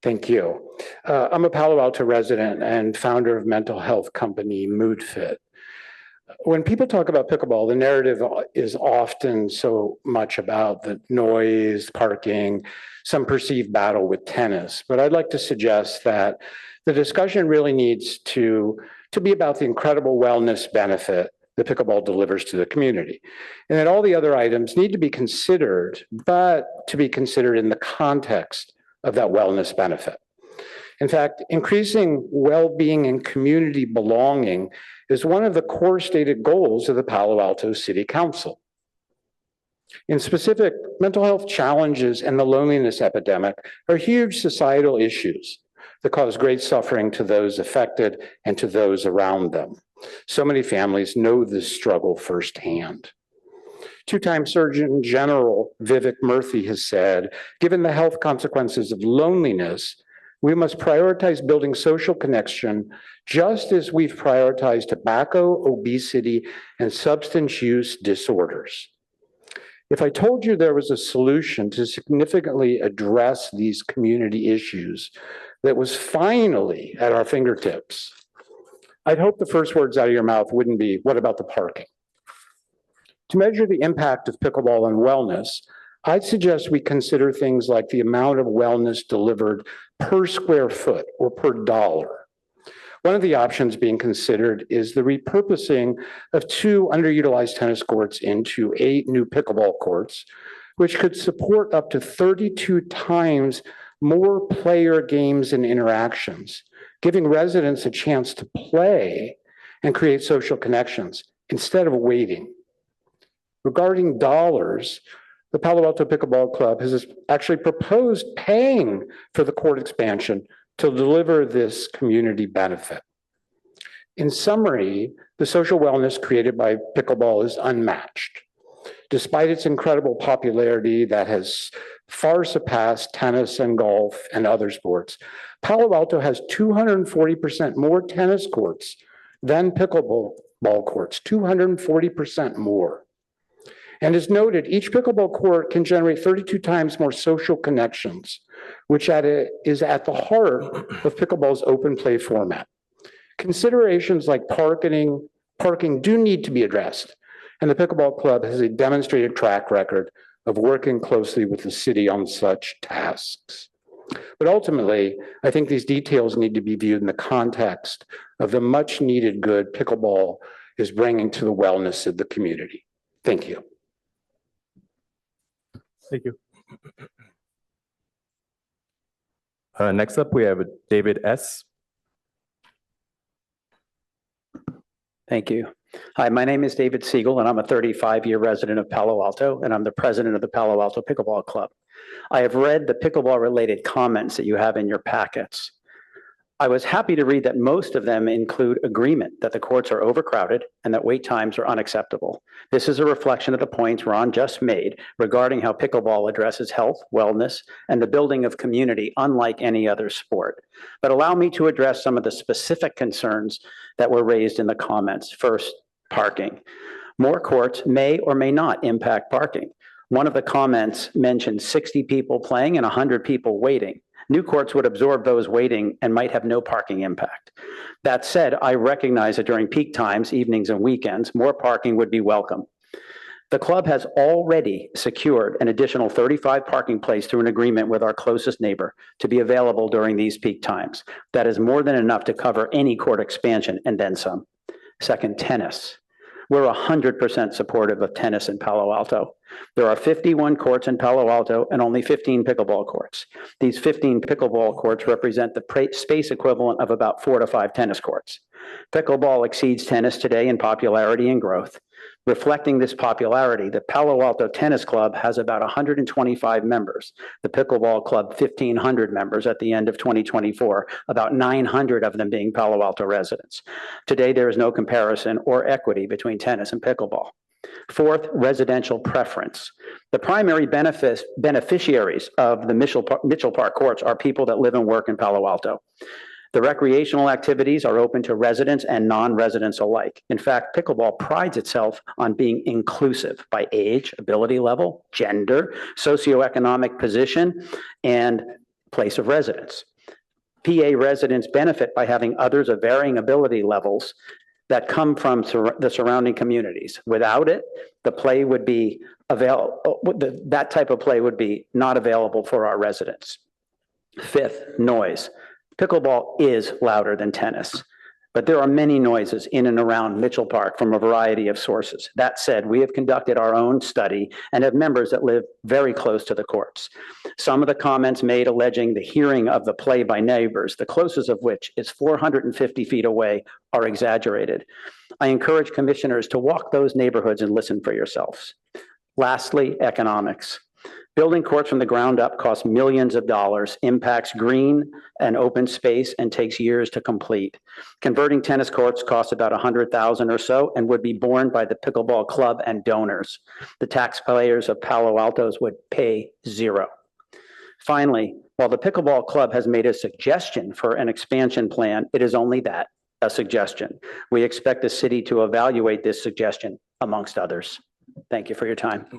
Thank you. I'm a Palo Alto resident and founder of mental health company MoodFit. When people talk about pickleball, the narrative is often so much about the noise, parking, some perceived battle with tennis. But I'd like to suggest that the discussion really needs to be about the incredible wellness benefit that pickleball delivers to the community. And that all the other items need to be considered, but to be considered in the context of that wellness benefit. In fact, increasing well-being and community belonging is one of the core stated goals of the Palo Alto City Council. In specific, mental health challenges and the loneliness epidemic are huge societal issues that cause great suffering to those affected and to those around them. So many families know this struggle firsthand. Two-time Surgeon General Vivek Murthy has said, given the health consequences of loneliness, we must prioritize building social connection just as we've prioritized tobacco, obesity, and substance use disorders. If I told you there was a solution to significantly address these community issues that was finally at our fingertips, I'd hope the first words out of your mouth wouldn't be, what about the parking? To measure the impact of pickleball on wellness, I'd suggest we consider things like the amount of wellness delivered per square foot or per dollar. One of the options being considered is the repurposing of 2 underutilized tennis courts into 8 new pickleball courts, which could support up to 32 times more player games and interactions, giving residents a chance to play and create social connections instead of waiting. Regarding dollars, the Palo Alto Pickleball Club has actually proposed paying for the court expansion to deliver this community benefit. In summary, the social wellness created by pickleball is unmatched. Despite its incredible popularity that has far surpassed tennis and golf and other sports, Palo Alto has 240% more tennis courts than pickleball courts, 240% more. And as noted, each pickleball court can generate 32 times more social connections, which is at the heart of pickleball's open play format. Considerations like parking do need to be addressed, and the Pickleball Club has a demonstrated track record of working closely with the city on such tasks. But ultimately, I think these details need to be viewed in the context of the much needed good pickleball is bringing to the wellness of the community. Thank you. Thank you. Next up, we have David S. Thank you. Hi, my name is David Siegel, and I'm a 35-year resident of Palo Alto, and I'm the president of the Palo Alto Pickleball Club. I have read the pickleball-related comments that you have in your packets. I was happy to read that most of them include agreement that the courts are overcrowded and that wait times are unacceptable. This is a reflection of the points Ron just made regarding how pickleball addresses health, wellness, and the building of community unlike any other sport. But allow me to address some of the specific concerns that were raised in the comments. First, parking. More courts may or may not impact parking. One of the comments mentioned 60 people playing and 100 people waiting. New courts would absorb those waiting and might have no parking impact. That said, I recognize that during peak times, evenings and weekends, more parking would be welcome. The club has already secured an additional 35 parking places through an agreement with our closest neighbor to be available during these peak times. That is more than enough to cover any court expansion and then some. Second, tennis. We're 100% supportive of tennis in Palo Alto. There are 51 courts in Palo Alto and only 15 pickleball courts. These 15 pickleball courts represent the space equivalent of about 4 to 5 tennis courts. Pickleball exceeds tennis today in popularity and growth. Reflecting this popularity, the Palo Alto Tennis Club has about 125 members, the Pickleball Club 1,500 members at the end of 2024, about 900 of them being Palo Alto residents. Today, there is no comparison or equity between tennis and pickleball. Fourth, residential preference. The primary beneficiaries of the Mitchell Park courts are people that live and work in Palo Alto. The recreational activities are open to residents and non-residents alike. In fact, pickleball prides itself on being inclusive by age, ability level, gender, socioeconomic position, and place of residence. PA residents benefit by having others of varying ability levels that come from the surrounding communities. Without it, the play would be that type of play would be not available for our residents. Fifth, noise. Pickleball is louder than tennis, but there are many noises in and around Mitchell Park from a variety of sources. That said, we have conducted our own study and have members that live very close to the courts. Some of the comments made alleging the hearing of the play by neighbors, the closest of which is 450 feet away, are exaggerated. I encourage commissioners to walk those neighborhoods and listen for yourselves. Lastly, economics. Building courts from the ground up costs millions of dollars, impacts green and open space, and takes years to complete. Converting tennis courts costs about $100,000 or so and would be borne by the pickleball club and donors. The taxpayers of Palo Alto's would pay zero. Finally, while the pickleball club has made a suggestion for an expansion plan, it is only that, a suggestion. We expect the city to evaluate this suggestion amongst others. Thank you for your time.